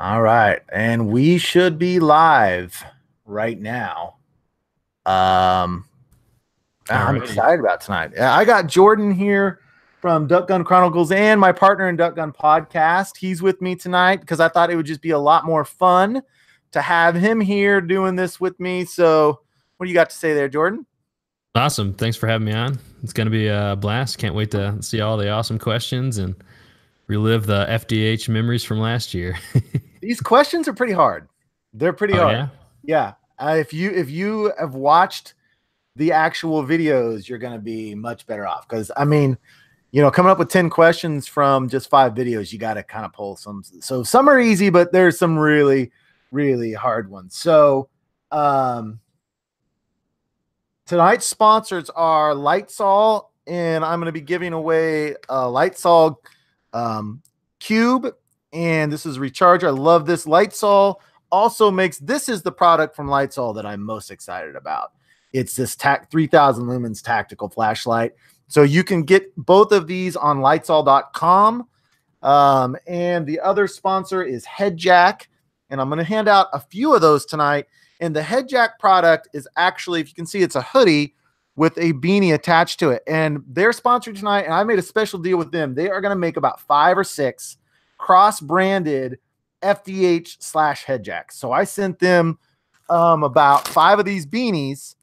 All right, and we should be live right now. I'm Alrighty. excited about tonight. I got Jordan here from Duck Gun Chronicles and my partner in Duck Gun Podcast. He's with me tonight because I thought it would just be a lot more fun to have him here doing this with me. So, what do you got to say there, Jordan? Awesome. Thanks for having me on. It's going to be a blast. Can't wait to see all the awesome questions and relive the FDH memories from last year. These questions are pretty hard. They're pretty hard. Yeah. If you have watched the actual videos, you're going to be much better off. Because, I mean, you know, coming up with 10 questions from just 5 videos, you got to kind of pull some. So some are easy, but there's some really, really hard ones. So tonight's sponsors are LitezAll, and I'm going to be giving away a LitezAll Kube, and this is a recharger. I love this. LitezAll also makes, this is the product from LitezAll that I'm most excited about. It's this 3000 lumens tactical flashlight. So you can get both of these on LitezAll.com. And the other sponsor is HEADJAK, and I'm going to hand out a few of those tonight. And the HEADJAK product is actually, if you can see, it's a hoodie with a beanie attached to it. And they're sponsored tonight, and I made a special deal with them. They are going to make about 5 or 6 cross-branded FDH / HEADJAK. So I sent them about 5 of these beanies,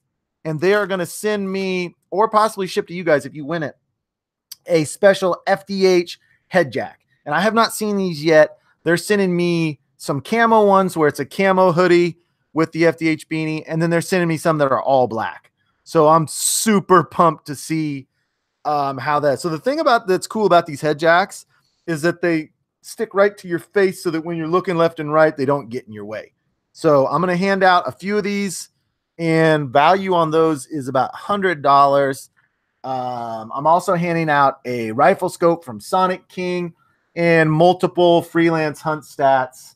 and they are going to send me, or possibly ship to you guys if you win it, a special FDH HEADJAK. And I have not seen these yet. They're sending me some camo ones where it's a camo hoodie with the FDH beanie, and then they're sending me some that are all black. So I'm super pumped to see how that. So the thing that's cool about these HEADJAKs is that they stick right to your face so that when you're looking left and right, they don't get in your way. So I'm going to hand out a few of these, and value on those is about $100. I'm also handing out a rifle scope from SconicKing and multiple Freelance Hunt Stats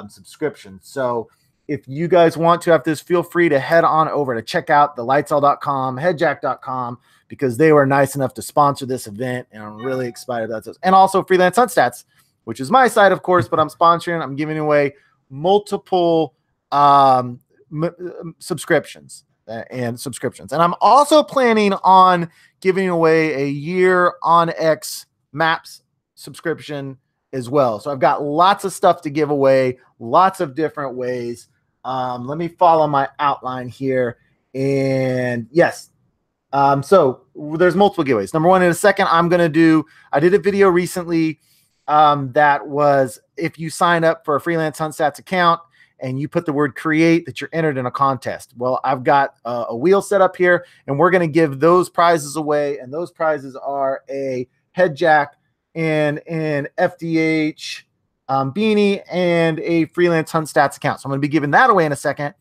subscriptions. So if you guys want to have this, feel free to head on over to check out the LitezAll.com, HEADJAK.com, because they were nice enough to sponsor this event, and I'm really excited about this. And also Freelance Hunt Stats, which is my site, of course, but I'm sponsoring. I'm giving away multiple subscriptions. And I'm also planning on giving away a year on X maps subscription as well. So I've got lots of stuff to give away, lots of different ways. Let me follow my outline here. And yes, so there's multiple giveaways. Number one, in a second, I did a video recently that was, if you sign up for a Freelance Hunt Stats account and you put the word create, that you're entered in a contest. Well, I've got a wheel set up here, and we're going to give those prizes away. And those prizes are a HEADJAK and an FDH beanie and a Freelance Hunt Stats account. So I'm going to be giving that away in a second.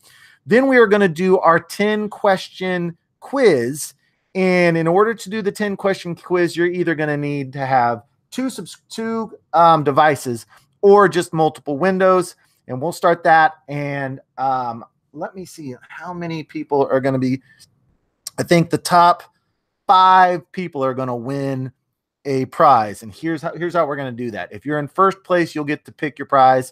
Then we are going to do our 10-question quiz. And in order to do the 10-question quiz, you're either going to need to have two devices or just multiple windows. And we'll start that. And let me see how many people are going to be. I think the top 5 people are going to win a prize. And here's how we're going to do that. If you're in first place, you'll get to pick your prize.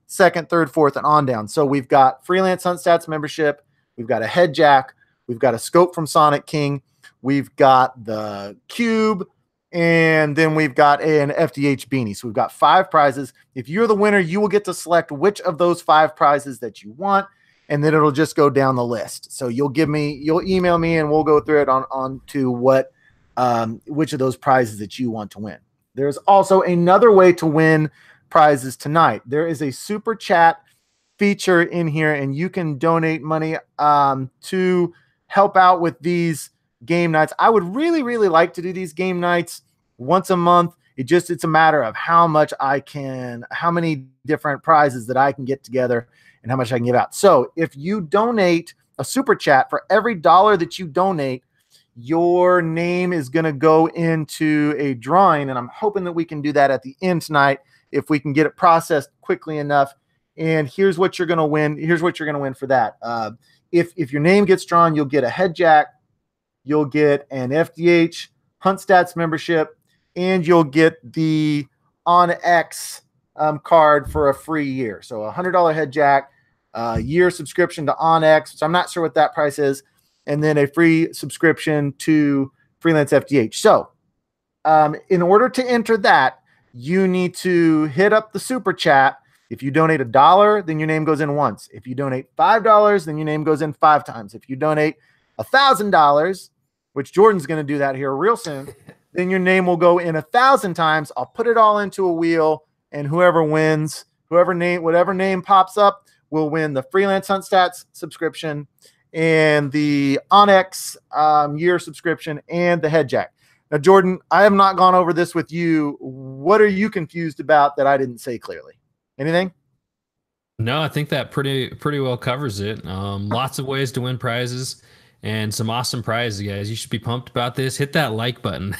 Second, third, fourth, and on down. So we've got Freelance Hunt Stats membership. We've got a HEADJAK. We've got a scope from SconicKing. We've got the Cube. And then we've got an FDH beanie. So we've got 5 prizes. If you're the winner, you will get to select which of those 5 prizes that you want, and then it'll just go down the list. So you'll email me, and we'll go through it on to what which of those prizes that you want to win. There's also another way to win prizes tonight. There is a super chat feature in here, and you can donate money to help out with these game nights. I would really, really like to do these game nights once a month. It's a matter of how many different prizes that I can get together and how much I can give out. So if you donate a super chat, for every $1 that you donate, your name is going to go into a drawing. And I'm hoping that we can do that at the end tonight if we can get it processed quickly enough. And here's what you're going to win. Here's what you're going to win for that. If your name gets drawn, you'll get a HEADJAK, you'll get an FDH Hunt Stats membership, and you'll get the On X card for a free year. So $100 HEADJAK, year subscription to OnX, which I'm not sure what that price is, and then a free subscription to Freelance FDH. So in order to enter that, you need to hit up the super chat. If you donate $1, then your name goes in once. If you donate $5, then your name goes in 5 times. If you donate $1,000, which Jordan's going to do that here real soon, then your name will go in 1,000 times. I'll put it all into a wheel, and whoever wins, whatever name pops up, will win the Freelance Hunt Stats subscription and the OnX year subscription and the HEADJAK. Now, Jordan, I have not gone over this with you. What are you confused about that I didn't say clearly? Anything? No, I think that pretty well covers it. Lots of ways to win prizes and some awesome prizes, guys. You should be pumped about this. Hit that like button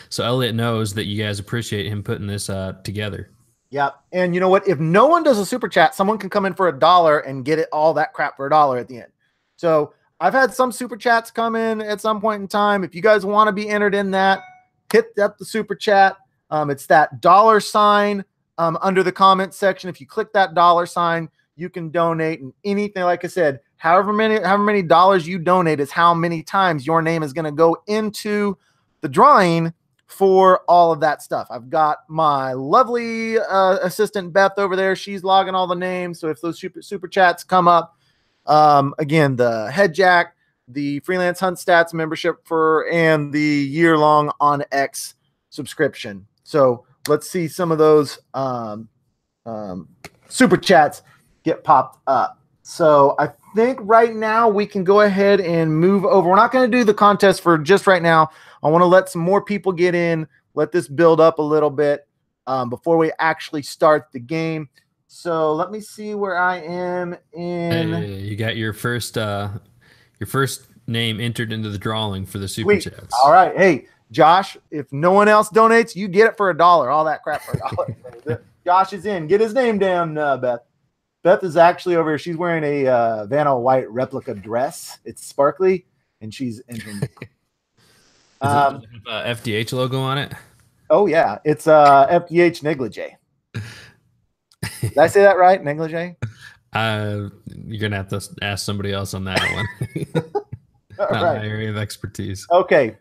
so Elliot knows that you guys appreciate him putting this together. Yeah, and you know what? If no one does a super chat, someone can come in for $1 and get it all that crap for $1 at the end. So I've had some super chats come in at some point in time. If you guys want to be entered in that, hit up the super chat. It's that $sign under the comments section. If you click that $sign, you can donate, and anything, like I said, however many dollars you donate is how many times your name is going to go into the drawing for all of that stuff. I've got my lovely assistant Beth over there. She's logging all the names. So if those super chats come up, again, the HEADJAK, the Freelance Hunt Stats membership and the year-long OnX subscription. So let's see some of those super chats get popped up. So I think right now we can go ahead and move over. We're not going to do the contest for just right now. I want to let some more people get in, let this build up a little bit before we actually start the game. So let me see where I am in. Hey, you got your first name entered into the drawing for the super chats. All right. Hey, Josh, if no one else donates, you get it for $1. All that crap for $1. Josh is in. Get his name down, Beth. Beth is actually over here. She's wearing a Vanna White replica dress. It's sparkly, and she's entering. FDH logo on it? Oh, yeah. It's FDH negligee. Did I say that right? Negligee? You're going to have to ask somebody else on that one. Not my area of expertise. Okay.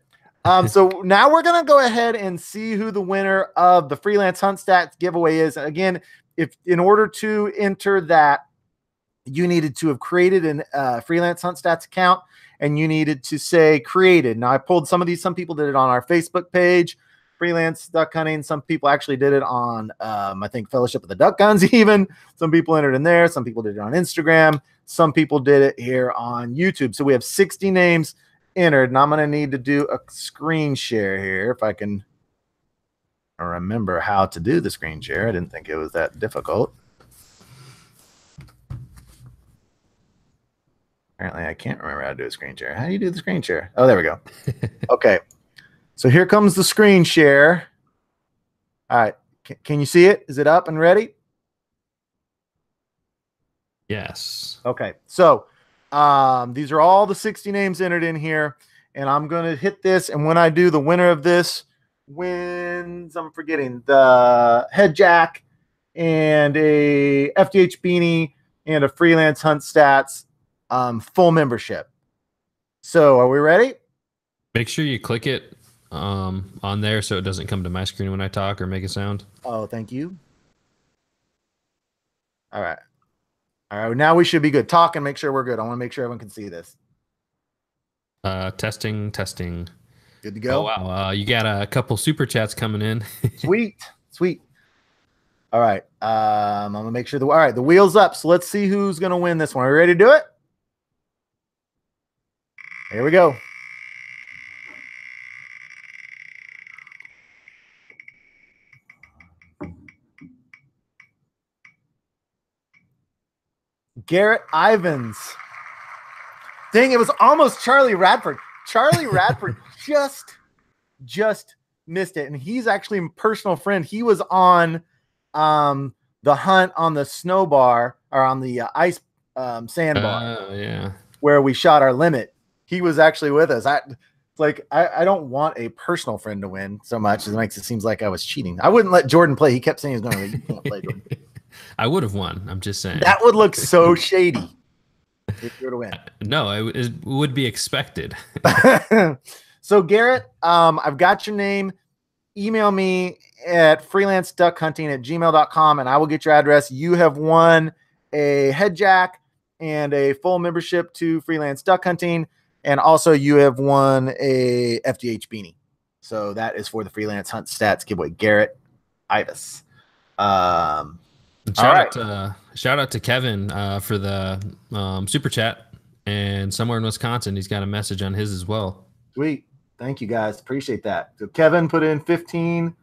So now we're going to go ahead and see who the winner of the Freelance Hunt Stats giveaway is. Again, if in order to enter that, you needed to have created a Freelance Hunt Stats account, and you needed to say created. Now I pulled some of these. Some people did it on our Facebook page, Freelance Duck Hunting. Some people actually did it on, I think, Fellowship of the Duck Guns even. Some people entered in there. Some people did it on Instagram. Some people did it here on YouTube. So we have 60 names entered, and I'm going to need to do a screen share here if I can remember how to do the screen share. I didn't think it was that difficult. Apparently, I can't remember how to do a screen share. How do you do the screen share? Oh, there we go. Okay. So here comes the screen share. All right. Can you see it? Is it up and ready? Yes. Okay. So these are all the 60 names entered in here, and I'm going to hit this. And when I do, the winner of this wins, I'm forgetting, the HEADJAK and a FDH beanie and a Freelance Hunt Stats full membership. So are we ready? Make sure you click it on there so it doesn't come to my screen when I talk or make a sound. Oh, thank you. All right. All right. Now we should be good. Talk and make sure we're good. I want to make sure everyone can see this. Testing. Good to go. Oh, wow. You got a couple super chats coming in. Sweet. All right. I'm going to make sure all right, the wheel's up. So let's see who's going to win this one. Are you ready to do it? Here we go. Garrett Ivans. Dang, it was almost Charlie Radford. Charlie Radford just missed it. And he's actually a personal friend. He was on the hunt on the snow bar, or on the ice sandbar. Yeah. Where we shot our limit. He was actually with us. like I don't want a personal friend to win so much as it makes it seems like I was cheating. I wouldn't let Jordan play. He kept saying he was going to. You can't play, Jordan. I would have won. I'm just saying. That would look so shady if you were to win. No, it would be expected. So Garrett, I've got your name. Email me at freelanceduckhunting@gmail.com and I will get your address. You have won a HEADJAK and a full membership to Freelance Duck Hunting. And also you have won a FDH beanie. So that is for the Freelance Hunt Stats giveaway. Garrett Ivis. Shout out to Kevin for the super chat, and somewhere in Wisconsin he's got a message on his as well. Sweet. Thank you guys. Appreciate that. So Kevin put in 15,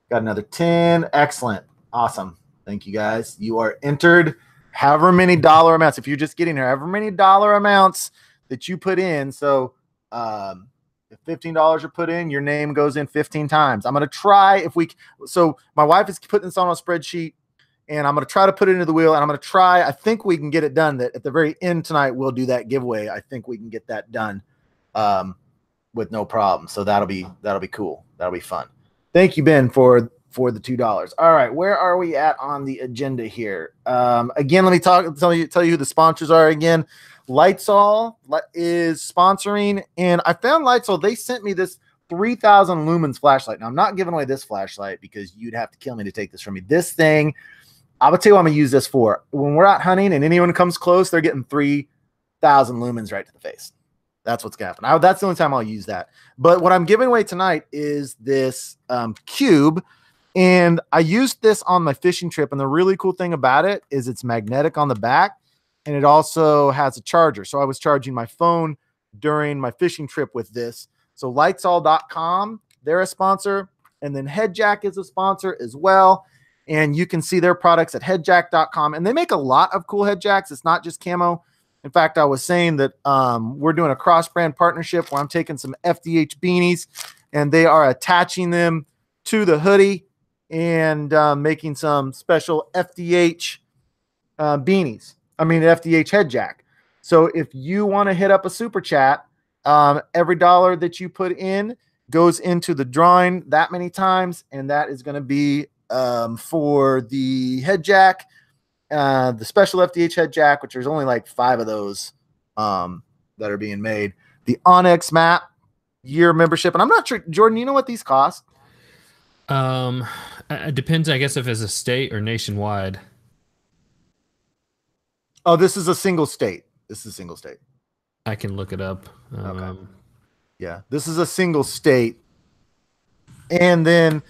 got another 10. Excellent. Awesome. Thank you guys. You are entered however many dollar amounts. If you're just getting here, however many dollar amounts that you put in. So if $15 are put in, your name goes in 15 times. I'm going to try if we, so my wife is putting this on a spreadsheet and I'm going to try to put it into the wheel and I'm going to try, I think we can get it done that at the very end tonight, we'll do that giveaway. I think we can get that done with no problem. So that'll be cool. That'll be fun. Thank you, Ben, for the $2. All right. Where are we at on the agenda here? Again, let me tell you who the sponsors are again. LitezAll is sponsoring, and I found LitezAll. They sent me this 3,000 lumens flashlight. Now, I'm not giving away this flashlight because you'd have to kill me to take this from me. This thing, I will tell you what I'm going to use this for. When we're out hunting and anyone comes close, they're getting 3,000 lumens right to the face. That's what's going to happen. That's the only time I'll use that. But what I'm giving away tonight is this cube, and I used this on my fishing trip, and the really cool thing about it is it's magnetic on the back, and it also has a charger. So I was charging my phone during my fishing trip with this. So LitezAll.com, they're a sponsor. And then HEADJAK is a sponsor as well. And you can see their products at HEADJAK.com. And they make a lot of cool HEADJAKs. It's not just camo. In fact, I was saying that we're doing a cross-brand partnership where I'm taking some FDH beanies and they are attaching them to the hoodie and making some special FDH beanies. I mean, FDH HEADJAK. So if you want to hit up a super chat, every dollar that you put in goes into the drawing that many times. And that is going to be for the HEADJAK, the special FDH HEADJAK, which there's only like 5 of those that are being made. The Onyx map year membership. And I'm not sure, Jordan, you know what these cost? It depends, I guess, if it's a state or nationwide. Oh, this is a single state. This is a single state. I can look it up. Okay. Yeah, this is a single state. And then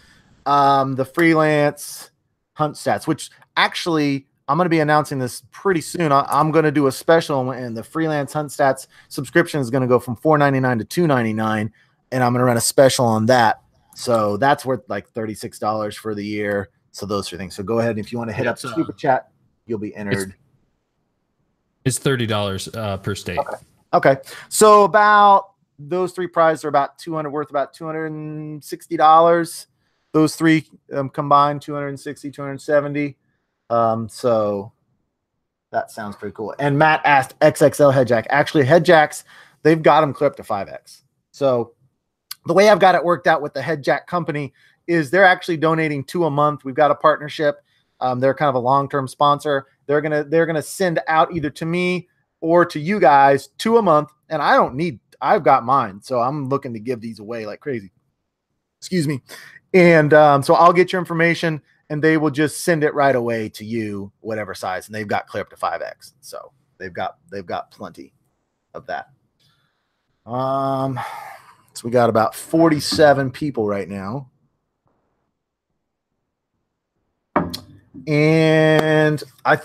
the Freelance Hunt Stats, which actually I'm going to be announcing this pretty soon. I'm going to do a special, and the Freelance Hunt Stats subscription is going to go from $4.99 to $2.99, and I'm going to run a special on that. So that's worth like $36 for the year. So those 3 things. So go ahead, and if you want to hit up the super chat, you'll be entered. It's $30 per state. Okay. So about those 3 prizes are about worth about $260. Those 3 combined, 260, 270. So that sounds pretty cool. And Matt asked XXL HEADJAK. Actually, HEADJAKs, they've got them clipped to 5X. So the way I've got it worked out with the HEADJAK company is they're actually donating 2 a month. We've got a partnership. They're kind of a long-term sponsor. They're gonna send out either to me or to you guys 2 a month, and I've got mine, so I'm looking to give these away like crazy. Excuse me. And so I'll get your information, and they will just send it right away to you, whatever size, and they've got clear up to 5X, so they've got plenty of that. So we got about 47 people right now. And I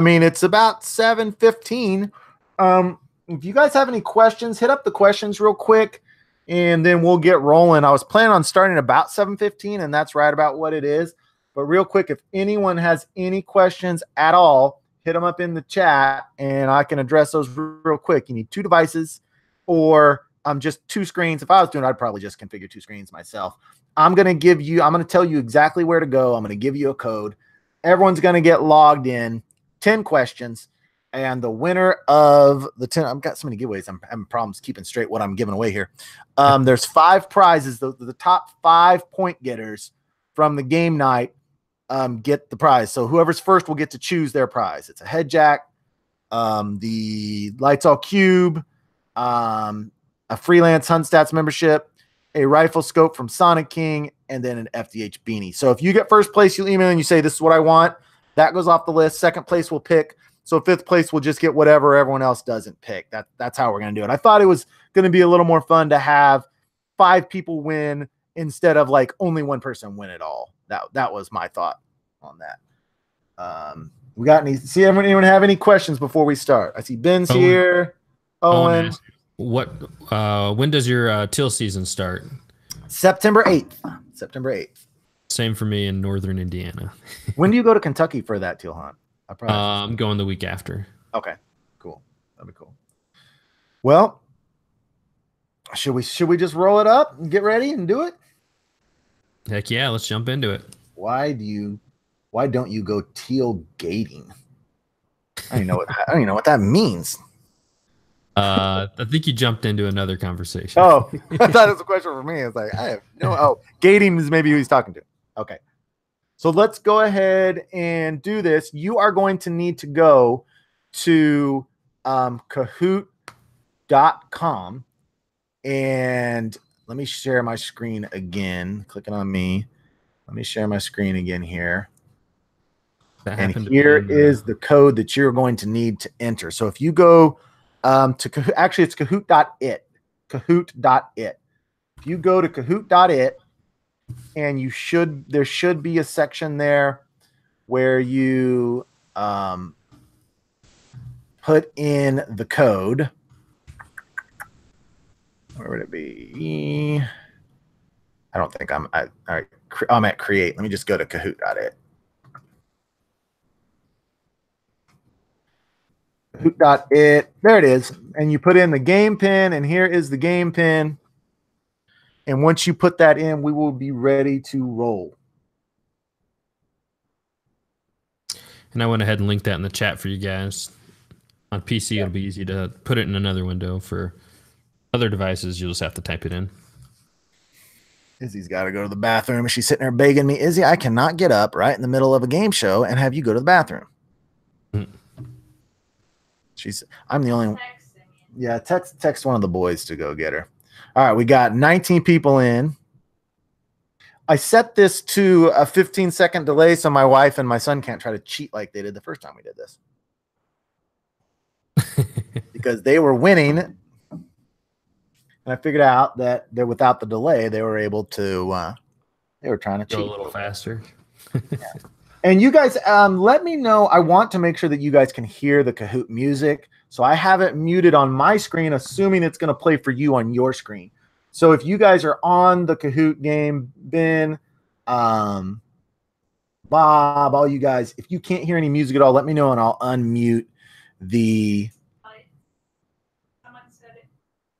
mean, it's about 7:15. If you guys have any questions, hit up the questions real quick, and then we'll get rolling. I was planning on starting about 7:15, and that's right about what it is. But real quick, if anyone has any questions at all, hit them up in the chat, and I can address those real quick. You need 2 devices or just 2 screens. If I was doing it, I'd probably just configure 2 screens myself. I'm going to tell you exactly where to go. I'm going to give you a code. Everyone's going to get logged in, 10 questions, And the winner of the 10, I've got so many giveaways. I'm having problems keeping straight what I'm giving away here. There's 5 prizes. The top 5 point getters from the game night get the prize. So whoever's first will get to choose their prize. It's a HEADJAK, the LitezAll Kube, a Freelance Hunt Stats membership, a rifle scope from SconicKing, and then an FDH beanie. So if you get first place, you email and you say, this is what I want. That goes off the list. Second place will pick. So 5th place will just get whatever everyone else doesn't pick. That's how we're going to do it. I thought it was going to be a little more fun to have 5 people win instead of like only one person win it all. That was my thought on that. We got any? See, anyone have any questions before we start? I see Ben's here. Owen. When does your teal season start? September 8th. September 8th. Same for me in northern Indiana. When do you go to Kentucky for that teal hunt? I'm going the week after. Okay, cool. That'd be cool. Well, should we just roll it up and get ready and do it? Heck yeah, let's jump into it. Why don't you go teal gating? I don't even know what that means. I think you jumped into another conversation. Oh, I thought it was a question for me. It's like I have no. Oh, gating is maybe who he's talking to. Okay. So let's go ahead and do this. You are going to need to go to Kahoot.com, and let me share my screen again. Clicking on me. Let me share my screen again here. And here is the code that you're going to need to enter. So if you go to Kahoot, actually it's Kahoot.it. Kahoot.it. If you go to Kahoot.it, and there should be a section there where you put in the code. Where would it be? I don't think I'm at. All right, I'm at create. Let me just go to Kahoot.it. Kahoot.it. There it is. And you put in the game pin, and here is the game pin. And once you put that in, we will be ready to roll. And I went ahead and linked that in the chat for you guys. On PC, It'll be easy to put it in another window. For other devices, you'll just have to type it in. Izzy's got to go to the bathroom. She's sitting there begging me, Izzy, I cannot get up right in the middle of a game show and have you go to the bathroom. I'm the only one. Yeah, text one of the boys to go get her. All right, we got 19 people in. I set this to a 15-second delay so my wife and my son can't try to cheat like they did the first time we did this. Because they were winning. And I figured out that they're without the delay, they were able to they were trying to cheat a little faster. Yeah. And you guys, let me know. I want to make sure that you guys can hear the Kahoot music. So I have it muted on my screen, assuming it's going to play for you on your screen. So if you guys are on the Kahoot game, Ben, Bob, all you guys, if you can't hear any music at all, let me know and I'll unmute the. Someone said it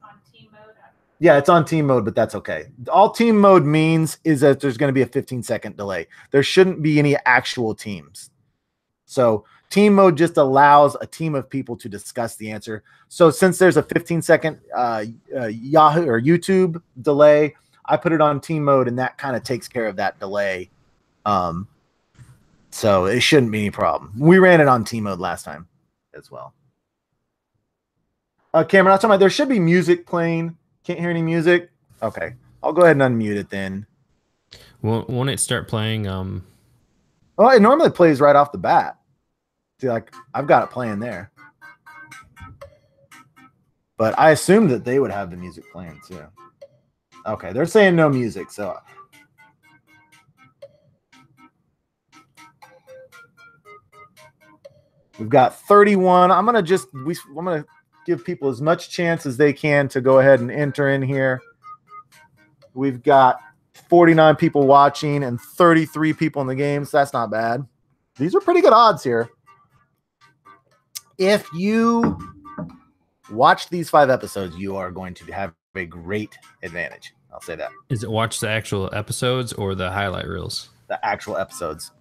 on team mode. Yeah, it's on team mode, but that's okay. All team mode means is that there's going to be a 15-second delay. There shouldn't be any actual teams. So team mode just allows a team of people to discuss the answer. So since there's a 15-second Yahoo or YouTube delay, I put it on team mode, and that kind of takes care of that delay. So it shouldn't be any problem. We ran it on team mode last time as well. Cameron, I was talking about there should be music playing. Can't hear any music? Okay. I'll go ahead and unmute it then. Won't it start playing? Well, it normally plays right off the bat. See, like I've got it playing there. But I assumed that they would have the music playing too. Okay, they're saying no music, so we've got 31. I'm gonna give people as much chance as they can to go ahead and enter in here. We've got 49 people watching and 33 people in the game, so that's not bad. These are pretty good odds here. If you watch these 5 episodes, you are going to have a great advantage. I'll say that. Is it watch the actual episodes or the highlight reels? The actual episodes.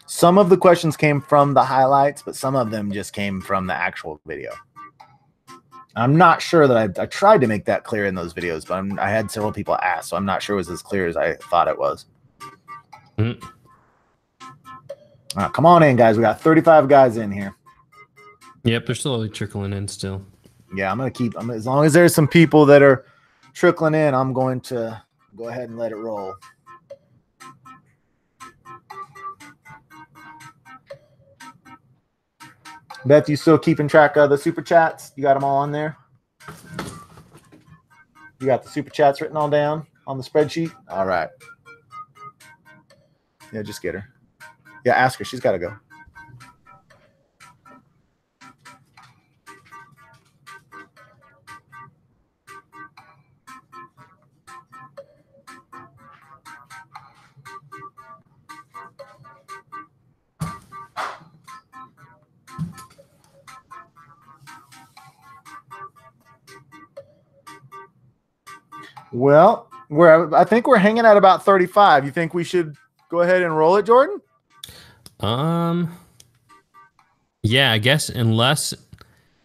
Some of the questions came from the highlights, but some of them just came from the actual video. I'm not sure that I tried to make that clear in those videos, but I had several people ask, so I'm not sure it was as clear as I thought it was. Mm. All right, come on in, guys. We got 35 guys in here. Yep, they're slowly trickling in still. Yeah, I'm going to keep, as long as there's some people that are trickling in, I'm going to go ahead and let it roll. Beth, you still keeping track of the super chats? You got them all on there? You got the super chats written all down on the spreadsheet? All right. Yeah, just get her. Yeah, ask her. She's got to go. Well, I think we're hanging at about 35. You think we should go ahead and roll it, Jordan? Yeah, I guess unless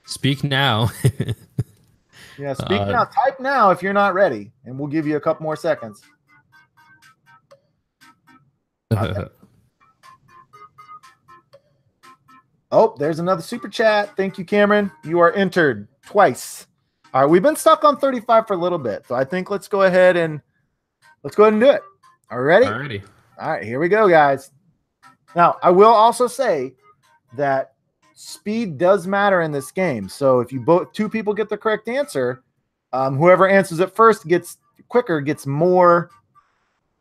speak now. Yeah, speak now. Type now if you're not ready, and we'll give you a couple more seconds. Oh, there's another super chat. Thank you, Cameron. You are entered twice. All right, we've been stuck on 35 for a little bit, so I think let's go ahead and do it. All right, ready? Alrighty. All right, here we go, guys. Now, I will also say that speed does matter in this game. So if two people get the correct answer, whoever answers it first gets more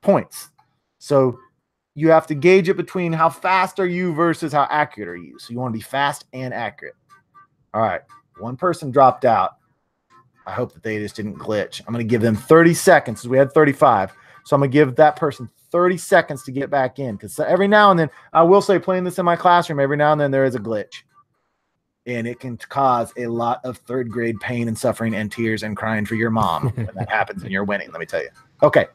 points. So you have to gauge it between how fast are you versus how accurate are you. So you want to be fast and accurate. All right, one person dropped out. I hope that they just didn't glitch. I'm going to give them 30 seconds because we had 35. So I'm going to give that person 30 seconds to get back in, because every now and then, I will say, playing this in my classroom, every now and then there is a glitch. And it can cause a lot of third grade pain and suffering and tears and crying for your mom when that happens and you're winning, let me tell you. Okay,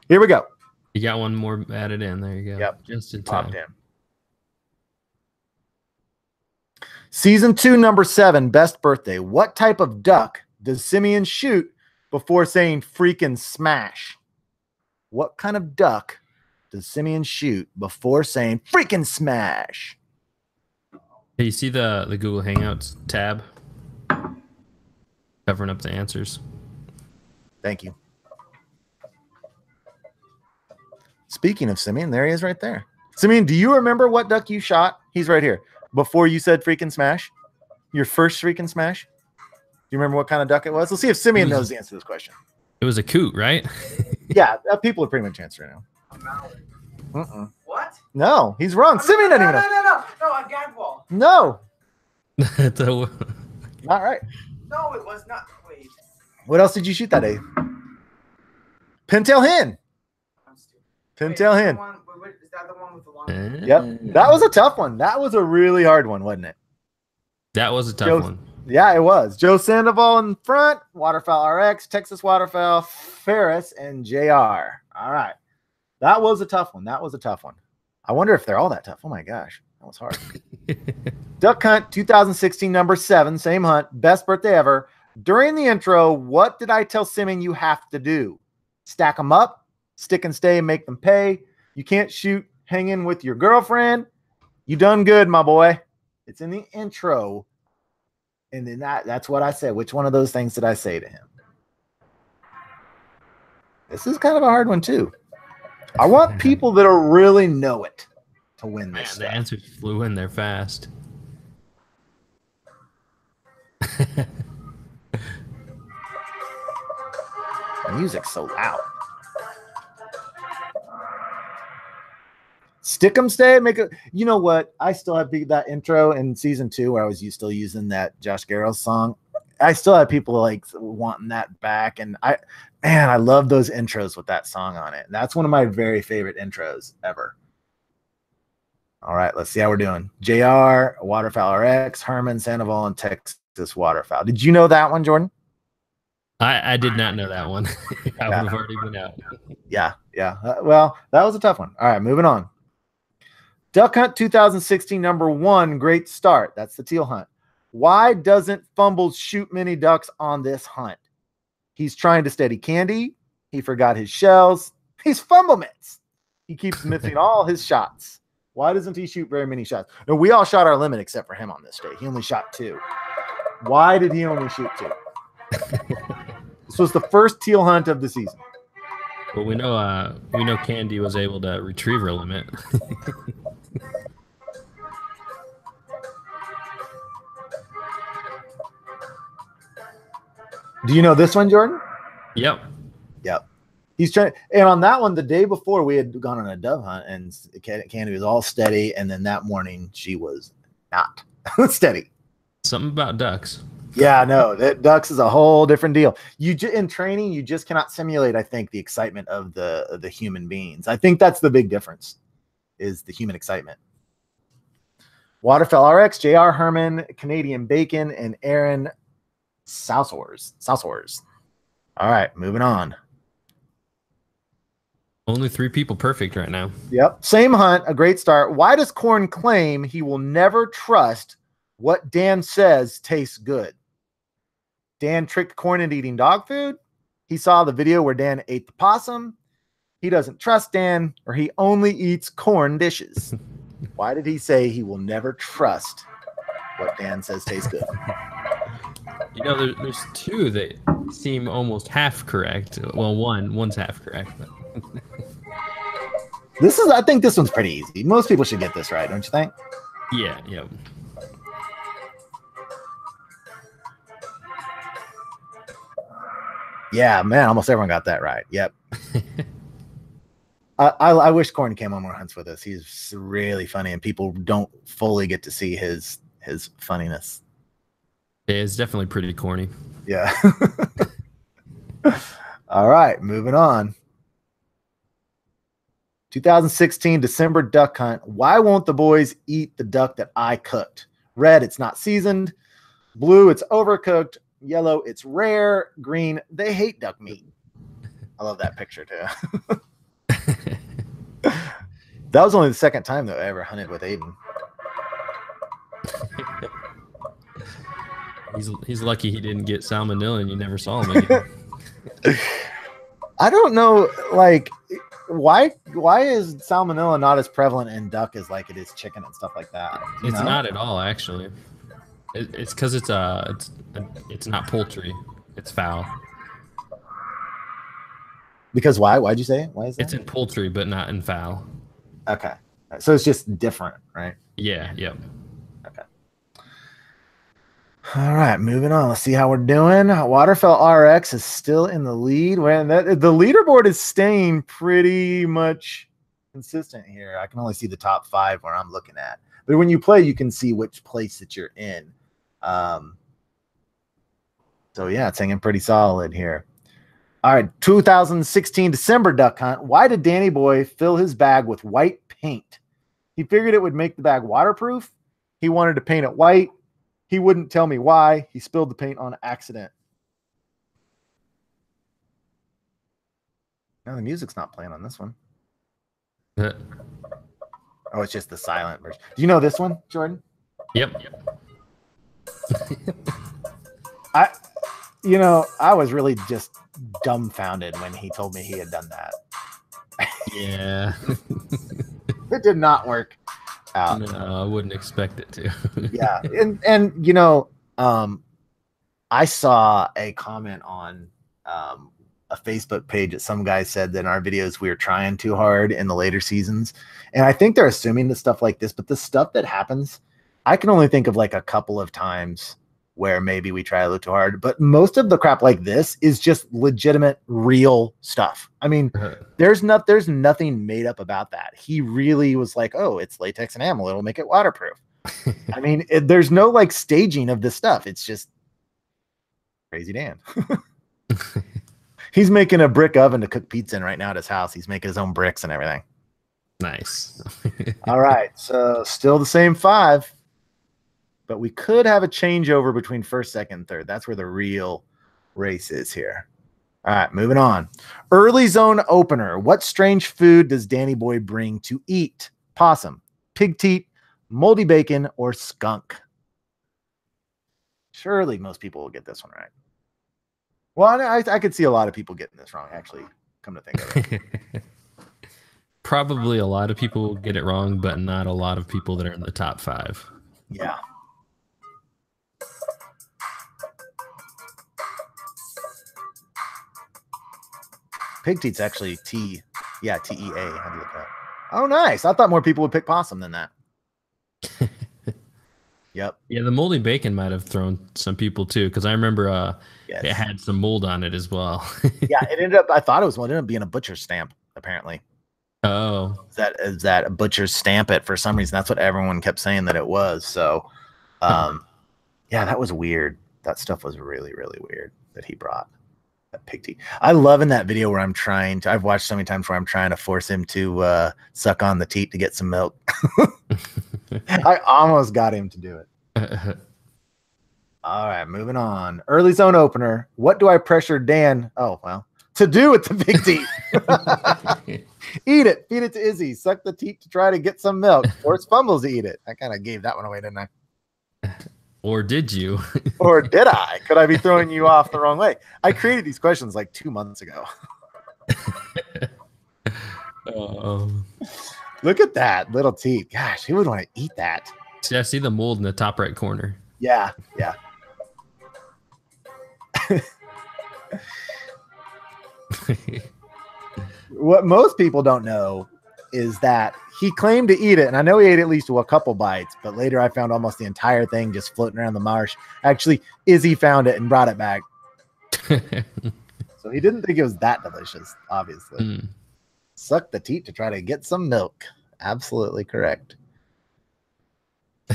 here we go. You got one more added in. There you go. Yep. Just in time. Popped in. Season 2, number 7, best birthday. What type of duck does Simeon shoot before saying freaking smash? What kind of duck does Simeon shoot before saying freaking smash? Hey, you see the Google Hangouts tab covering up the answers? Thank you. Speaking of Simeon, there he is right there. Simeon, do you remember what duck you shot? He's right here. Before you said freaking smash? Your first freaking smash? Do you remember what kind of duck it was? Let's see if Simeon knows the answer to this question. It was a coot, right? Yeah, people are pretty much answering now. What? No, he's wrong. Simeon doesn't even know. No, a gadwall. No. All right. No, it was not. Wait. What else did you shoot that day? Pintail hen. I'm stupid. Pintail hen. Is that the one with the long? Yep. That was a tough one. That was a really hard one, wasn't it? That was a tough one. Yeah, it was. Joe Sandoval in front, Waterfowl RX, Texas Waterfowl, Ferris, and JR. All right. That was a tough one. That was a tough one. I wonder if they're all that tough. Oh, my gosh. That was hard. Duck Hunt 2016, number 7, same hunt, best birthday ever. During the intro, what did I tell Simeon you have to do? Stack them up, stick and stay, and make them pay. You can't shoot hanging with your girlfriend. You done good, my boy. It's in the intro. And then that's what I said. Which one of those things did I say to him? This is kind of a hard one, too. I want people that really know it to win this. Man, the answers flew in there fast. The music's so loud. Stick 'em stay, make it. You know what? I still have that intro in season 2 where I was still using that Josh Garrels song. I still have people like wanting that back, and I love those intros with that song on it. That's one of my very favorite intros ever. All right, let's see how we're doing. JR, Waterfowl RX, Herman, Sandoval, and Texas Waterfowl. Did you know that one, Jordan? I did not know that one. I would have already been out. Yeah. Well, that was a tough one. All right, moving on. Duck Hunt 2016, #1, great start. That's the teal hunt. Why doesn't Fumbles shoot many ducks on this hunt? He's trying to steady candy. He forgot his shells. He's fumblements. He keeps missing all his shots. Why doesn't he shoot very many shots? No, we all shot our limit except for him on this day. He only shot 2. Why did he only shoot 2? This was the first teal hunt of the season. Well, we know Candy was able to retrieve her limit. Do you know this one, Jordan? Yep. Yep. He's trying, and on that one, the day before, we had gone on a dove hunt, and Candy was all steady, and then that morning she was not steady. Something about ducks. Yeah, no, that ducks is a whole different deal. In training, you just cannot simulate, I think, the excitement of the human beings. I think that's the big difference, is the human excitement. Waterfell RX, JR Herman, Canadian Bacon, and Aaron Sousors. All right, moving on. Only 3 people perfect right now. Yep. Same hunt, a great start. Why does Corn claim he will never trust what Dan says tastes good? Dan tricked Corn into eating dog food. He saw the video where Dan ate the possum. He doesn't trust Dan, or he only eats corn dishes. Why did he say he will never trust what Dan says tastes good? You know, there's 2 that seem almost half correct. Well, one's half correct. But I think this one's pretty easy. Most people should get this right, don't you think? Yeah, yeah. Yeah, man, almost everyone got that right. Yep. I wish Corn came on more hunts with us. He's really funny, and people don't fully get to see his funniness. Yeah, it's definitely pretty corny. Yeah. All right, moving on. 2016 December duck hunt. Why won't the boys eat the duck that I cooked? Red, it's not seasoned. Blue, it's overcooked. Yellow, it's rare. Green, they hate duck meat. I love that picture too. That was only the second time though I ever hunted with Aiden. He's lucky he didn't get salmonella and you never saw him again. I don't know, like, why is salmonella not as prevalent in duck as like it is chicken and stuff like that? It's not at all, actually. It's because it's not poultry. It's fowl. Because why? Why'd you say it? Why is that? It's in poultry, but not in fowl. Okay, so it's just different, right? Yeah. Yep. Okay. All right, moving on. Let's see how we're doing. Waterfell RX is still in the lead. The leaderboard is staying pretty much consistent here. I can only see the top 5 where I'm looking at. But when you play, you can see which place that you're in. So, yeah, it's hanging pretty solid here. All right, 2016 December duck hunt. Why did Danny Boy fill his bag with white paint? He figured it would make the bag waterproof. He wanted to paint it white. He wouldn't tell me why. He spilled the paint on accident. No, the music's not playing on this one. Oh, it's just the silent version. Do you know this one, Jordan? Yep. I was really just dumbfounded when he told me he had done that. Yeah. It did not work out. No, I wouldn't expect it to. Yeah. And I saw a comment on a Facebook page that some guy said that in our videos we were trying too hard in the later seasons. And I think they're assuming the stuff like this, but the stuff that happens, I can only think of like a couple of times where maybe we try a little too hard, but most of the crap like this is just legitimate, real stuff. I mean, there's nothing made up about that. He really was like, oh, it's latex and ammo. It'll make it waterproof. I mean, there's no like staging of this stuff. It's just crazy Dan. He's making a brick oven to cook pizza in right now at his house. He's making his own bricks and everything. Nice. All right. So still the same 5. But we could have a changeover between first, second, and third. That's where the real race is here. All right, moving on. Early zone opener. What strange food does Danny Boy bring to eat? Possum, pig teat, moldy bacon, or skunk? Surely most people will get this one right. Well, I could see a lot of people getting this wrong, actually, come to think of it. Probably a lot of people will get it wrong, but not a lot of people that are in the top 5. Yeah. Pig teat's actually T. Yeah, TEA. How do you look that? Oh, nice. I thought more people would pick possum than that. Yep. Yeah, the moldy bacon might have thrown some people too, because I remember Yes. it had some mold on it as well. Yeah, it ended up. I thought it ended up being a butcher's stamp. Apparently, Oh, is that a butcher's stamp? It for some reason that's what everyone kept saying that it was. So, yeah, that was weird. That stuff was really, really weird that he brought. That pig teat. I love in that video where I've watched so many times where I'm trying to force him to suck on the teat to get some milk. I almost got him to do it. All right, moving on. Early zone opener. What do I pressure Dan? Oh, well, to do with the big teat. Eat it. Feed it to Izzy. Suck the teat to try to get some milk. Force fumbles to eat it. I kind of gave that one away, didn't I? or did you? Or did I? Could I be throwing you off the wrong way? I created these questions like 2 months ago. Look at that little teat. Gosh, who would want to eat that? See, I see the mold in the top right corner. Yeah, yeah. What most people don't know is that he claimed to eat it, and I know he ate at least a couple bites, but later I found almost the entire thing just floating around the marsh. Actually, Izzy found it and brought it back. So he didn't think it was that delicious, obviously. Suck the teat to try to get some milk. Absolutely correct.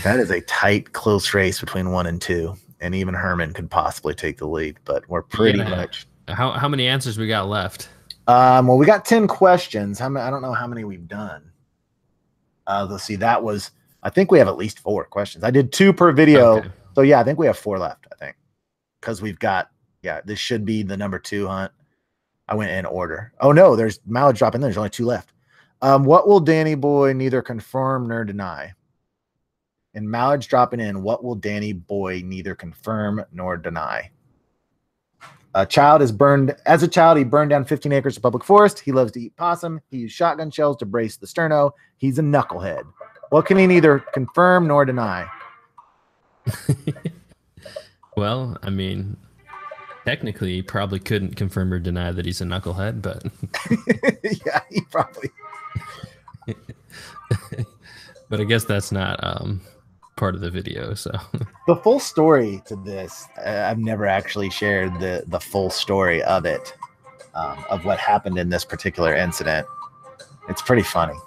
That is a tight, close race between 1 and 2, and even Herman could possibly take the lead, but we're pretty much. How many answers we got left? Well, we got 10 questions. I don't know how many we've done. Let's see. That was, I think we have at least 4 questions. I did 2 per video. Okay. So yeah, I think we have 4 left, I think. Because we've got, yeah, this should be the number 2 hunt. I went in order. Oh no, there's mileage dropping. There's only 2 left. What will Danny Boy neither confirm nor deny? And mileage dropping in, what will Danny Boy neither confirm nor deny? As a child, he burned down 15 acres of public forest. He loves to eat possum. He used shotgun shells to brace the sterno. He's a knucklehead. What can he neither confirm nor deny? Well, I mean, technically, he probably couldn't confirm or deny that he's a knucklehead, but yeah, he probably. But I guess that's not part of the video. So the full story to this, I've never actually shared the full story of it, of what happened in this particular incident. It's pretty funny.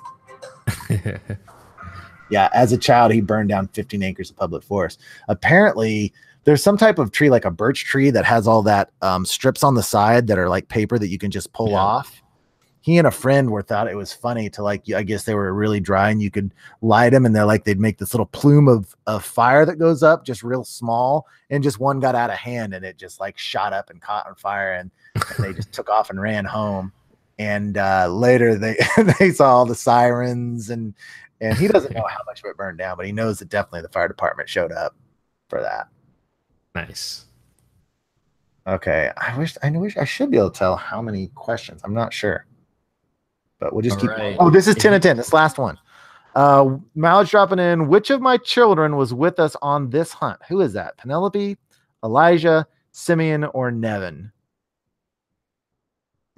Yeah, as a child, he burned down 15 acres of public forest. Apparently, there's some type of tree, like a birch tree, that has all that strips on the side that are like paper that you can just pull off. He and a friend thought it was funny to, like, I guess they were really dry and you could light them, and they'd make this little plume of fire that goes up just real small, and just one got out of hand and it just like shot up and caught on fire, and they just took off and ran home. And later they saw all the sirens, and he doesn't know how much of it burned down, but he knows that definitely the fire department showed up for that. Nice. Okay. I wish I should be able to tell how many questions. I'm not sure. But we'll just keep going. Oh, this is 10 and 10. This last one. Mileage dropping in. Which of my children was with us on this hunt? Who is that? Penelope, Elijah, Simeon, or Nevin?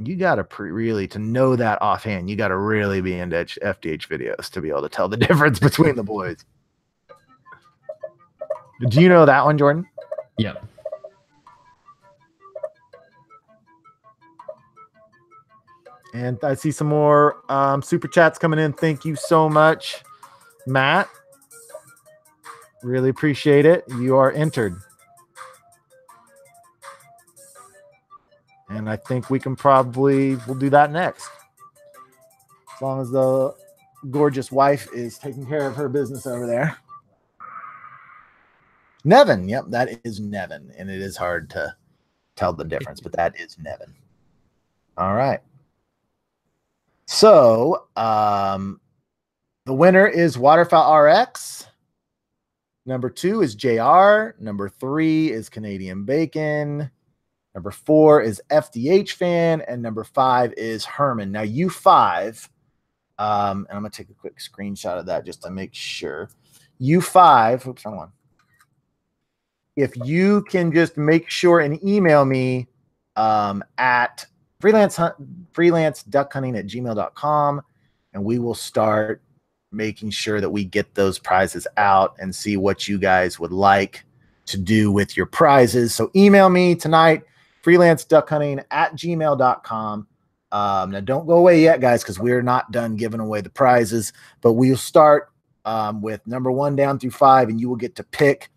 You got to really, to know that offhand, you got to really be into FDH videos to be able to tell the difference between the boys. Do you know that one, Jordan? Yep. And I see some more super chats coming in. Thank you so much, Matt. Really appreciate it. You are entered. And I think we'll do that next. As long as the gorgeous wife is taking care of her business over there. Nevin. Yep, that is Nevin. And it is hard to tell the difference, but that is Nevin. All right. So, The winner is Waterfowl RX. Number 2 is JR. Number 3 is Canadian Bacon. Number 4 is FDH Fan. And number 5 is Herman. Now, you 5, and I'm going to take a quick screenshot of that just to make sure. You 5, oops, wrong one. If you can just make sure and email me at freelanceduckhunting@gmail.com, and we will start making sure that we get those prizes out and see what you guys would like to do with your prizes. So email me tonight, freelanceduckhunting@gmail.com. Now, don't go away yet, guys, because we're not done giving away the prizes, but we'll start with number 1 down through 5, and you will get to pick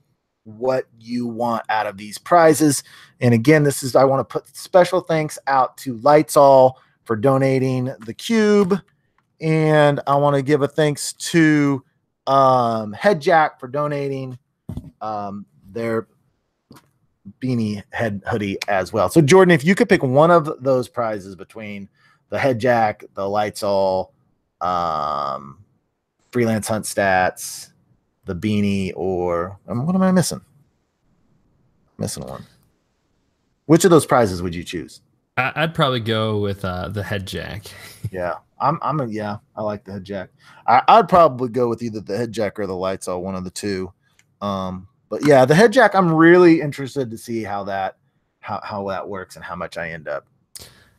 what you want out of these prizes. And again, I want to put special thanks out to LitezAll for donating the cube, and I want to give a thanks to HEADJAK for donating their beanie head hoodie as well. So Jordan, if you could pick one of those prizes between the HEADJAK, the LitezAll, Freelance Hunt Stats, the beanie, or what am I missing? Missing one. Which of those prizes would you choose? I'd probably go with the HEADJAK. Yeah, yeah, I like the HEADJAK. I'd probably go with either the HEADJAK or the LitezAll, one of the two. But yeah, the HEADJAK, I'm really interested to see how that works and how much I end up.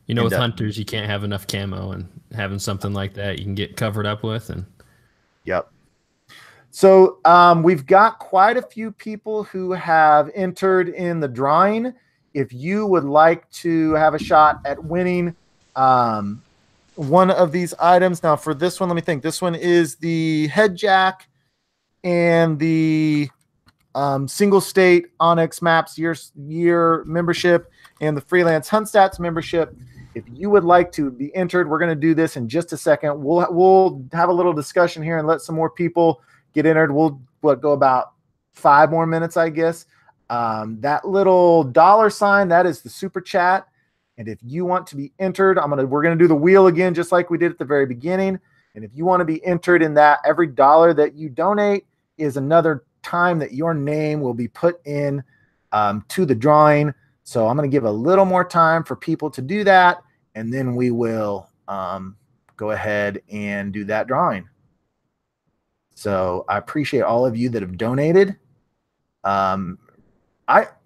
You know, with hunters, you can't have enough camo, and having something like that you can get covered up with. And yep. So we've got quite a few people who have entered in the drawing. If you would like to have a shot at winning one of these items. Now, for this one, let me think. This one is the HEADJAK and the single state Onyx Maps year membership and the Freelance Hunt Stats membership. If you would like to be entered, we're going to do this in just a second. We'll have a little discussion here and let some more people get entered. We'll go about 5 more minutes, I guess. That little $sign, that is the super chat. And if you want to be entered, we're gonna do the wheel again, just like we did at the very beginning. And if you want to be entered in that, every $1 that you donate is another time that your name will be put in to the drawing. So I'm gonna give a little more time for people to do that, and then we will go ahead and do that drawing. So I appreciate all of you that have donated. I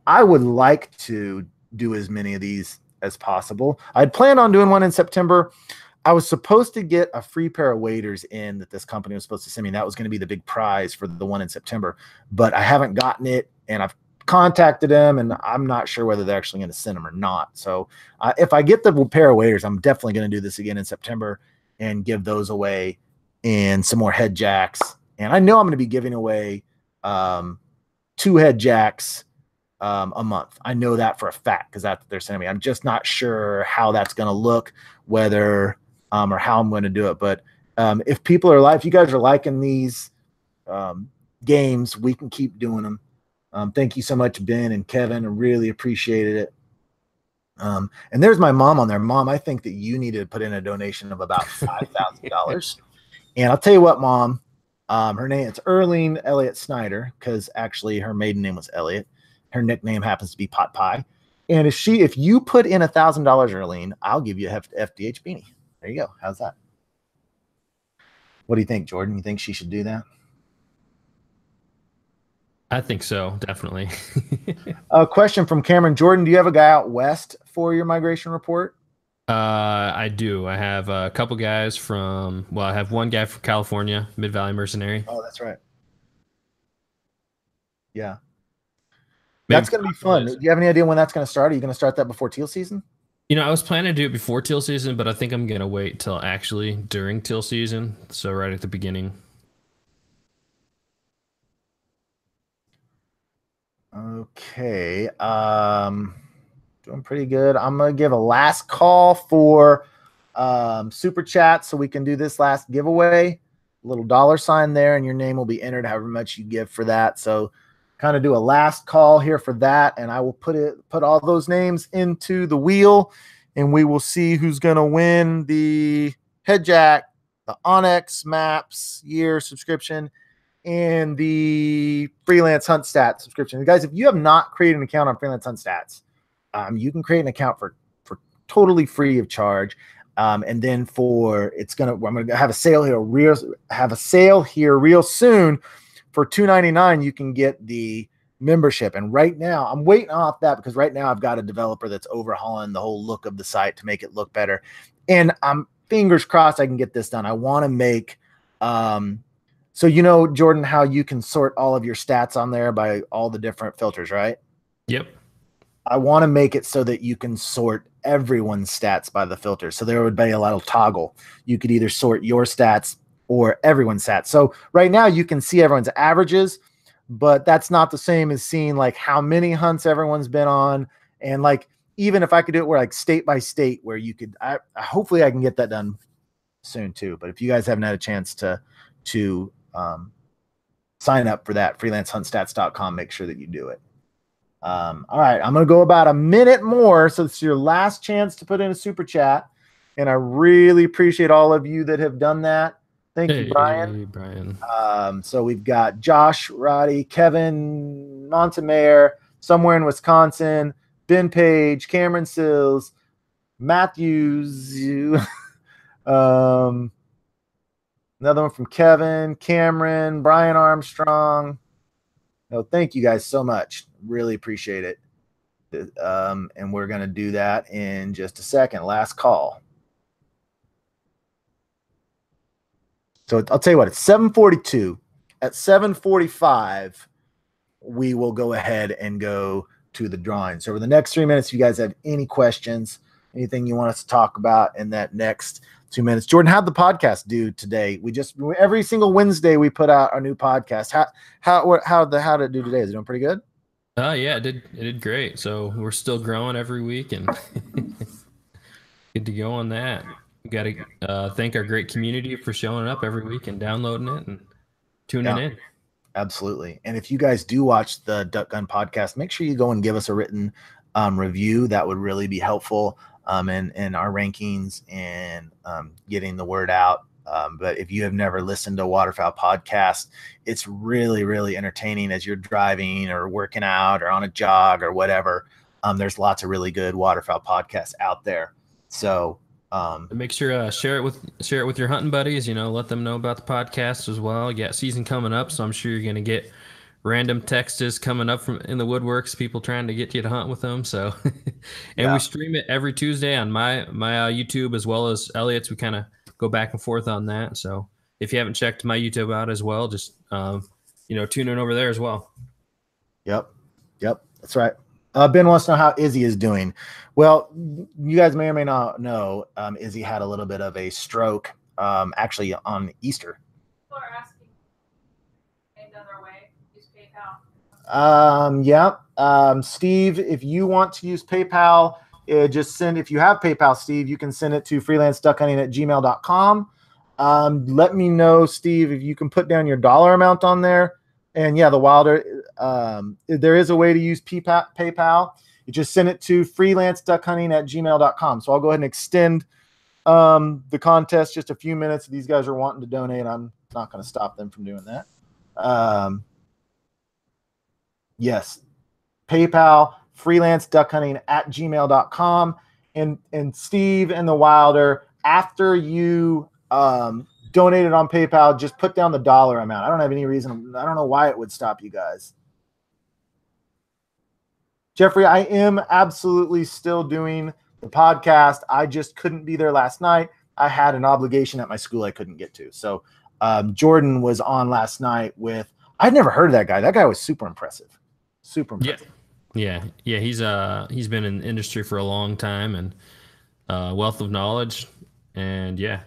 would like to do as many of these as possible. I'd planned on doing one in September. I was supposed to get a free pair of waders in that this company was supposed to send me. That was going to be the big prize for the one in September, but I haven't gotten it, and I've contacted them, and I'm not sure whether they're actually going to send them or not. So if I get the pair of waders, I'm definitely going to do this again in September and give those away, and some more HEADJAKs. And I know I'm going to be giving away 2 HEADJAKs a month. I know that for a fact because that's what they're sending me. I'm just not sure how that's going to look, whether or how I'm going to do it. But if people are if you guys are liking these games, we can keep doing them. Thank you so much, Ben and Kevin. I really appreciated it. And there's my mom on there. Mom, I think that you need to put in a donation of about $5,000. And I'll tell you what, Mom, her name, it's Erlene Elliott Snyder, because actually her maiden name was Elliott. Her nickname happens to be Pot Pie. And if you put in $1,000, Erlene, I'll give you a FDH beanie. There you go. How's that? What do you think, Jordan? You think she should do that? I think so, definitely. A question from Cameron. Jordan, do you have a guy out west for your migration report? I do. I have a couple guys I have one guy from California, Mid-Valley Mercenary. Oh, that's right. Yeah. Maybe that's going to be fun. Do you have any idea when that's going to start? Are you going to start that before teal season? You know, I was planning to do it before teal season, but I think I'm going to wait till actually during teal season. So right at the beginning. Okay. Doing pretty good. I'm going to give a last call for super chat so we can do this last giveaway. A little $sign there, and your name will be entered however much you give for that. So kind of do a last call here for that, and I will put all those names into the wheel, and we will see who's going to win the HEADJAK, the Onyx Maps year subscription, and the Freelance Hunt Stats subscription. And guys, if you have not created an account on Freelance Hunt Stats, you can create an account for totally free of charge. And then I'm gonna have a sale here real soon for $2.99. You can get the membership. And right now I'm waiting off that because right now I've got a developer that's overhauling the whole look of the site to make it look better. And I'm fingers crossed I can get this done. I want to make, so you know, Jordan, how you can sort all of your stats on there by all the different filters, right? Yep. I want to make it so that you can sort everyone's stats by the filter. So there would be a little toggle. You could either sort your stats or everyone's stats. So right now you can see everyone's averages, but that's not the same as seeing like how many hunts everyone's been on. And like, even if I could do it where like state by state, where you could, hopefully I can get that done soon too. But if you guys haven't had a chance to sign up for that, freelancehuntstats.com, make sure that you do it. All right, I'm going to go about a minute more. So it's your last chance to put in a super chat. And I really appreciate all of you that have done that. Thank you, Brian. Hey, Brian. So we've got Josh, Roddy, Kevin, Montemayor, somewhere in Wisconsin, Ben Page, Cameron Sills, Matthews, another one from Kevin, Cameron, Brian Armstrong. No, thank you guys so much. Really appreciate it. And we're going to do that in just a second. Last call. So I'll tell you what, it's 7:42. At 7:45, we will go ahead and go to the drawing. So over the next 3 minutes, if you guys have any questions, anything you want us to talk about in that next 2 minutes. Jordan, how'd the podcast do today? Every single Wednesday we put out our new podcast. How did it do today? Is it doing pretty good? Yeah, it did great. So we're still growing every week and good to go on that. We got to thank our great community for showing up every week and downloading it and tuning in. Absolutely. And if you guys do watch the Duck Gun podcast, make sure you go and give us a written review. That would really be helpful in our rankings and getting the word out. But if you have never listened to Waterfowl podcast, it's really, really entertaining as you're driving or working out or on a jog or whatever. There's lots of really good Waterfowl podcasts out there. So make sure share it with your hunting buddies. Let them know about the podcast as well. You got season coming up, so I'm sure you're gonna get random texts coming up from in the woodworks, people trying to get you to hunt with them. So, and we stream it every Tuesday on my YouTube as well as Elliot's. We kind of go back and forth on that. So if you haven't checked my YouTube out as well, just tune in over there as well. Yep, that's right. Ben wants to know how Izzy is doing. Well, you guys may or may not know, Izzy had a little bit of a stroke, actually on Easter. People are asking another way, use PayPal. Steve, if you want to use PayPal, if you have PayPal, Steve, you can send it to freelanceduckhunting@gmail.com. Let me know, Steve, if you can put down your dollar amount on there. And yeah, the Wilder, there is a way to use PayPal. You just send it to freelanceduckhunting@gmail.com. So I'll go ahead and extend the contest just a few minutes. These guys are wanting to donate. I'm not going to stop them from doing that. Yes, PayPal, freelanceduckhunting@gmail.com. And Steve and the Wilder, after you donated on PayPal, just put down the dollar amount. I don't have any reason. I don't know why it would stop you guys. Jeffrey, I am absolutely still doing the podcast. I just couldn't be there last night. I had an obligation at my school I couldn't get to. So Jordan was on last night with, I'd never heard of that guy. That guy was super impressive. Super impressive. Yeah. He's been in the industry for a long time and wealth of knowledge. And yeah,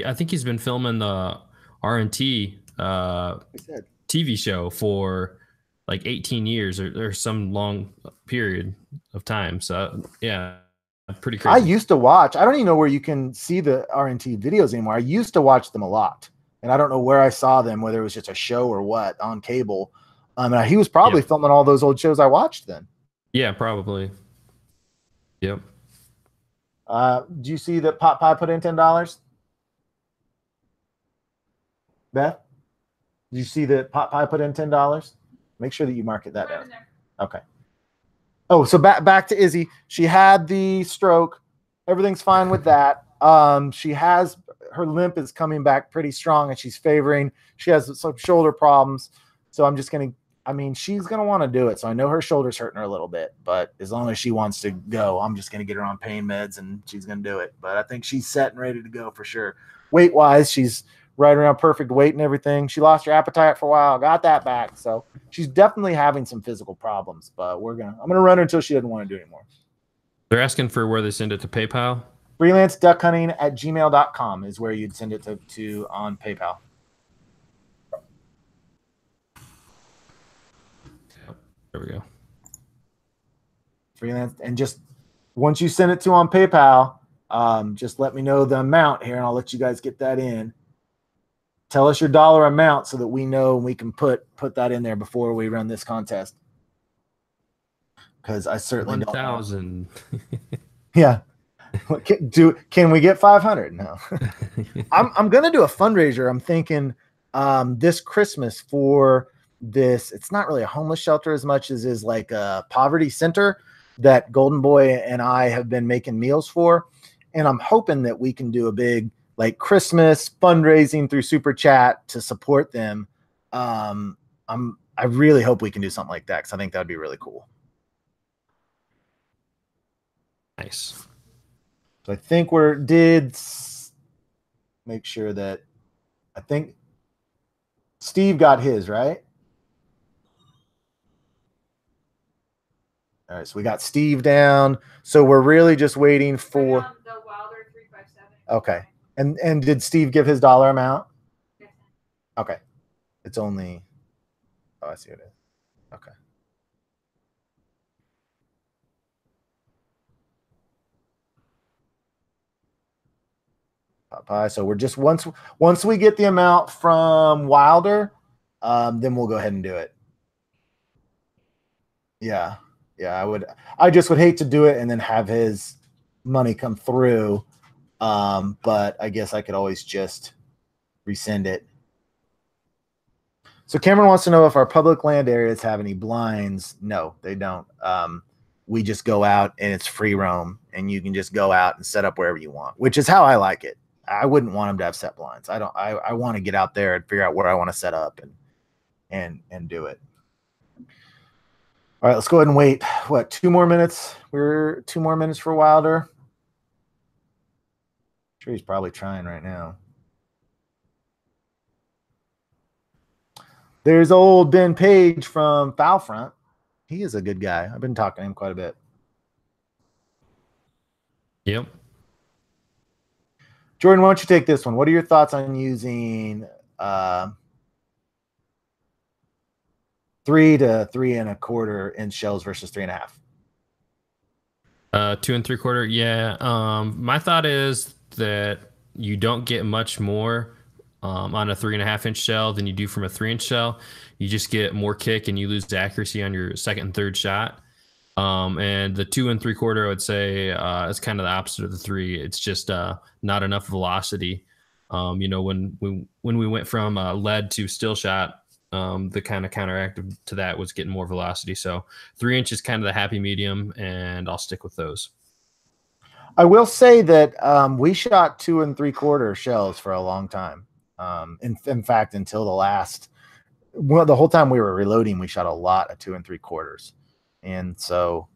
I think he's been filming the R&T TV show for like 18 years or some long period of time. So yeah, pretty crazy. I used to watch. I don't even know where you can see the R&T videos anymore. I used to watch them a lot, and I don't know where I saw them, whether it was just a show or what on cable. He was probably filming all those old shows I watched then. Yeah, probably. Yep. Do you see that Pot Pie put in $10? Beth, did you see that Pot Pie put in $10? Make sure that you market that down. Okay. Oh, so back to Izzy. She had the stroke. Everything's fine with that. She has her limp is coming back pretty strong, and she's favoring. She has some shoulder problems, so I'm just gonna. I mean, she's gonna want to do it. So I know her shoulder's hurting her a little bit, but as long as she wants to go, I'm just gonna get her on pain meds, and she's gonna do it. But I think she's set and ready to go for sure. Weight wise, she's right around perfect weight and everything. She lost her appetite for a while, got that back. So she's definitely having some physical problems, but I'm gonna run her until she doesn't want to do anymore. They're asking for where they send it to PayPal. freelanceduckhunting@gmail.com is where you'd send it to on PayPal. There we go. Freelance, and just once you send it to on PayPal, just let me know the amount here, and I'll let you guys get that in. Tell us your dollar amount so that we know and we can put that in there before we run this contest. Because I certainly 1,000. Yeah. Can we get 500? No. I'm gonna do a fundraiser. I'm thinking this Christmas for this. It's not really a homeless shelter as much as is like a poverty center that Golden Boy and I have been making meals for, and I'm hoping that we can do a big like Christmas fundraising through Super Chat to support them. I really hope we can do something like that because I think that would be really cool. Nice. So I think make sure that I think Steve got his, right? All right, so we got Steve down. So we're really just waiting for The Wilder 357. Okay. And did Steve give his dollar amount? Yes. Okay. It's only I see what it is. Okay. Popeye. So we're just once we get the amount from Wilder, then we'll go ahead and do it. Yeah. I just would hate to do it and then have his money come through. But I guess I could always just resend it. So Cameron wants to know if our public land areas have any blinds. No, they don't. We just go out and it's free roam, and you can just go out and set up wherever you want, which is how I like it. I wouldn't want them to have set blinds. I want to get out there and figure out where I want to set up and do it. All right, let's go ahead and wait. What, 2 more minutes? We're 2 more minutes for Wilder. I'm sure he's probably trying right now. There's old Ben Page from Foul Front. He is a good guy. I've been talking to him quite a bit. Yep. Jordan, why don't you take this one? What are your thoughts on using 3 to 3 1/4 inch shells versus 3 1/2? 2 3/4. Yeah. My thought is that you don't get much more on a 3 1/2 inch shell than you do from a 3-inch shell. You just get more kick and you lose accuracy on your second and third shot. And the 2 3/4, I would say, is kind of the opposite of the 3. It's just not enough velocity. You know, when we went from lead to still shot, the kind of counteractive to that was getting more velocity. So 3-inch is kind of the happy medium, and I'll stick with those. I will say that we shot 2 3/4 shells for a long time. In fact, until the whole time we were reloading, we shot a lot of 2 3/4. And so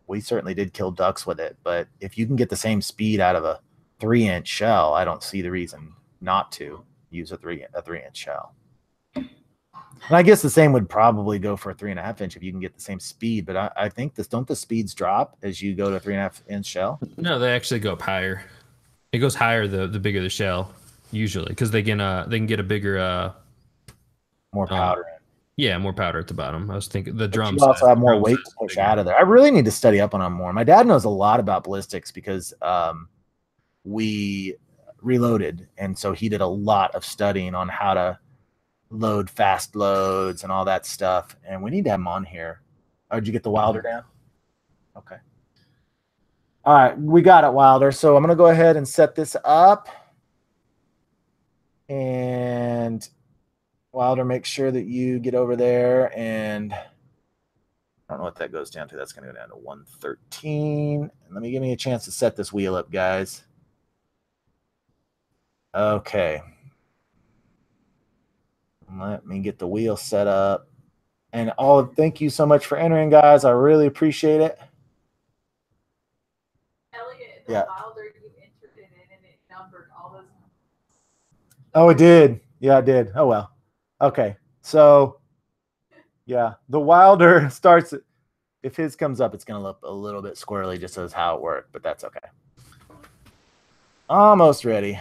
we certainly did kill ducks with it. But if you can get the same speed out of a 3-inch shell, I don't see the reason not to use a 3-inch shell. And I guess the same would probably go for a 3 1/2 inch if you can get the same speed. But I think don't the speeds drop as you go to a 3 1/2 inch shell? No, they actually go up higher. It goes higher the bigger the shell, usually, because they can get a bigger more powder. Yeah, more powder at the bottom. I was thinking the drums also have more weight to push out of there. I really need to study up on them more. My dad knows a lot about ballistics because we reloaded, and so he did a lot of studying on how to load fast loads and all that stuff. And we need to have him on here. Oh, did you get the Wilder down? Okay. All right, we got it, Wilder. So I'm gonna go ahead and set this up. And Wilder, make sure that you get over there. And I don't know what that goes down to. That's going to go down to 113. And let me give me a chance to set this wheel up, guys. Okay. Let me get the wheel set up. And thank you so much for entering, guys. I really appreciate it. Elliot, Yeah. Wilder, you entered it in and it numbered all those numbers. Oh, it did. Yeah, it did. Oh, well. Okay. So, yeah, the Wilder starts. If his comes up, it's going to look a little bit squirrely, just as how it worked, but that's okay. Almost ready.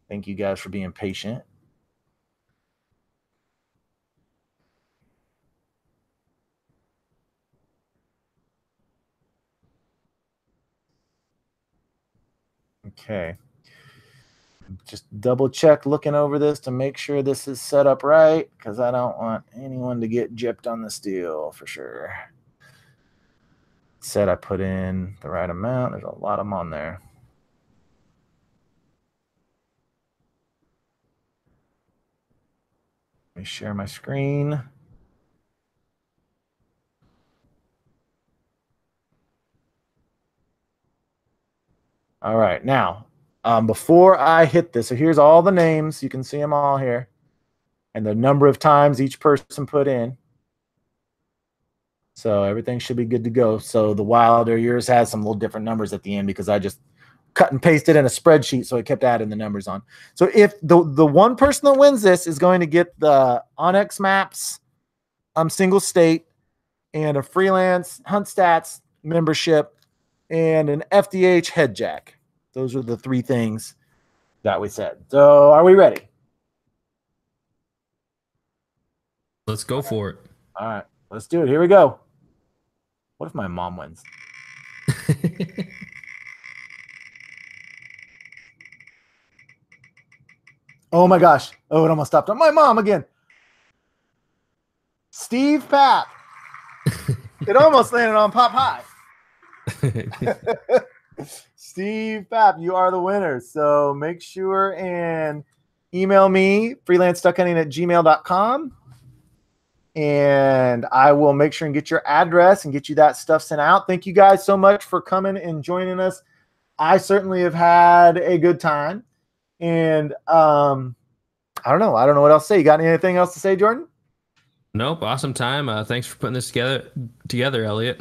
Thank you guys for being patient. Okay. Just double check looking over this to make sure this is set up right, because I don't want anyone to get gypped on this deal for sure. Said I put in the right amount. There's a lot of them on there. Let me share my screen. All right, now, before I hit this, so here's all the names. You can see them all here. And the number of times each person put in. So everything should be good to go. So the Wilder, yours has some little different numbers at the end because I just cut and pasted in a spreadsheet, so it kept adding the numbers on. So if the one person that wins this is going to get the Onyx Maps single state and a Freelance Hunt Stats membership and an FDH HEADJAK. Those are the three things that we said. So are we ready? Let's go for it. All right, let's do it. Here we go. What if my mom wins? Oh my gosh. Oh, it almost stopped on my mom again. Steve Papp. It almost landed on Pop High. Steve Papp, you are the winner. So make sure and email me, freelanceduckhunting@gmail.com. And I will make sure and get your address and get you that stuff sent out. Thank you guys so much for coming and joining us. I certainly have had a good time. And I don't know what else to say. You got anything else to say, Jordan? Nope. Awesome time. Thanks for putting this together, Elliot.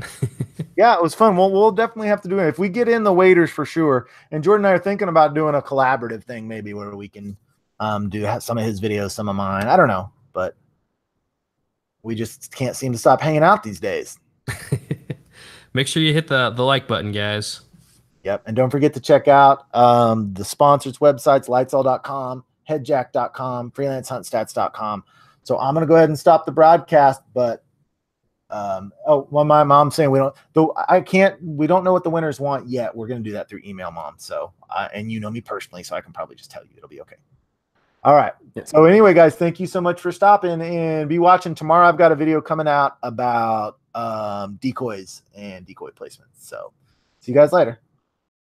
Yeah, it was fun. We'll definitely have to do it. If we get in the waiters for sure. And Jordan and I are thinking about doing a collaborative thing maybe where we can do some of his videos, some of mine. I don't know, but we just can't seem to stop hanging out these days. Make sure you hit the like button, guys. Yep. And don't forget to check out the sponsors websites, LitezAll.com, HEADJAK.com, FreelanceHuntStats.com. So I'm going to go ahead and stop the broadcast, but my mom's saying we don't know what the winners want yet. We're going to do that through email, Mom. So, and you know me personally, so I can probably just tell you it'll be okay. All right. So anyway, guys, thank you so much for stopping and be watching. Tomorrow I've got a video coming out about decoys and decoy placements. So see you guys later.